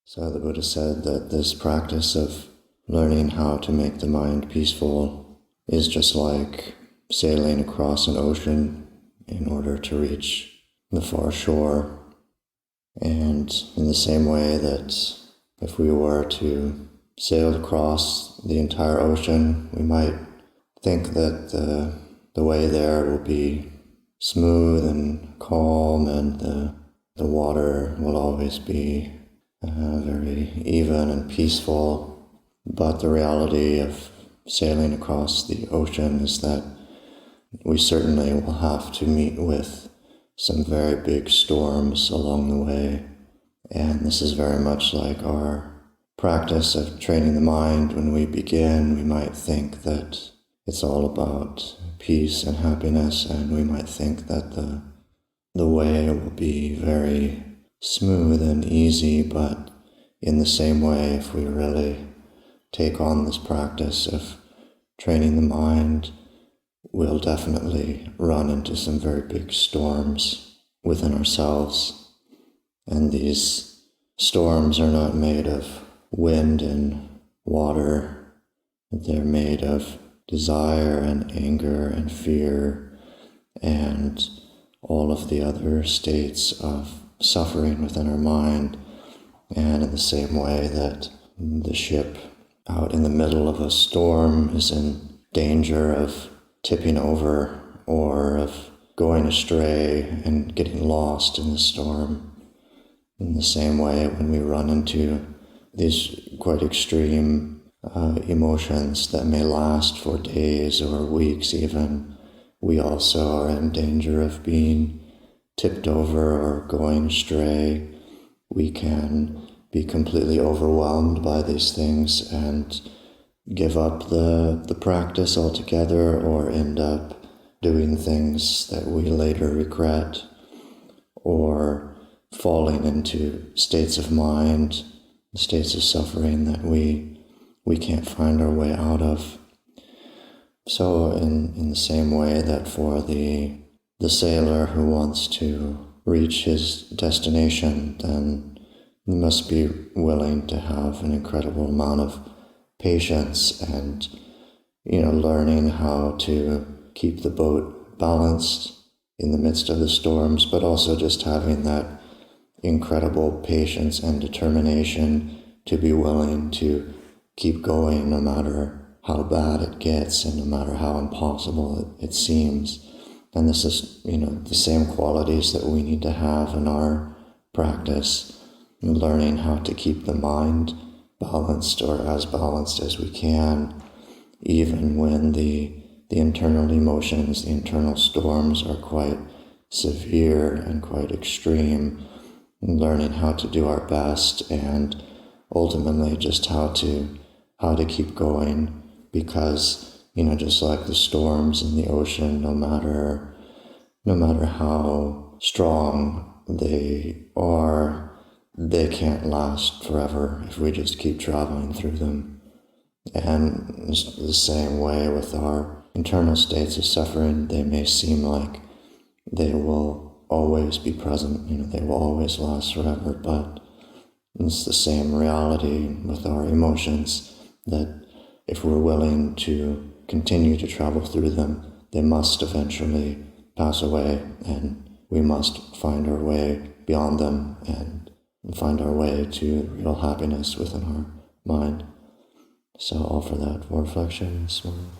So the Buddha said that this practice of learning how to make the mind peaceful is just like sailing across an ocean in order to reach the far shore. And in the same way that if we were to sail across the entire ocean, we might think that the way there will be smooth and calm, and the water will always be very even and peaceful. But the reality of sailing across the ocean is that we certainly will have to meet with some very big storms along the way. And this is very much like our practice of training the mind. When we begin, we might think that it's all about peace and happiness, and we might think that the way will be very smooth and easy. But in the same way, if we really take on this practice of training the mind, we'll definitely run into some very big storms within ourselves. And these storms are not made of wind and water. They're made of desire and anger and fear and all of the other states of suffering within our mind. And in the same way that the ship out in the middle of a storm is in danger of tipping over or of going astray and getting lost in the storm, in the same way, when we run into these quite extreme emotions that may last for days or weeks even, we also are in danger of being tipped over or going astray. We can be completely overwhelmed by these things and give up the practice altogether, or end up doing things that we later regret, or falling into states of mind, states of suffering that we can't find our way out of. So in the same way that for the sailor who wants to reach his destination, then he must be willing to have an incredible amount of patience and, learning how to keep the boat balanced in the midst of the storms, but also just having that incredible patience and determination to be willing to keep going no matter how bad it gets and no matter how impossible it seems. And this is, the same qualities that we need to have in our practice, learning how to keep the mind balanced, or as balanced as we can, even when the internal emotions, the internal storms are quite severe and quite extreme, learning how to do our best and ultimately just how to keep going, because just like the storms in the ocean, no matter how strong they are, they can't last forever if we just keep traveling through them. And it's the same way with our internal states of suffering. They may seem like they will always be present, they will always last forever, but it's the same reality with our emotions, that if we're willing to continue to travel through them, they must eventually pass away, and we must find our way beyond them and find our way to real happiness within our mind. So I'll offer that for reflection this morning.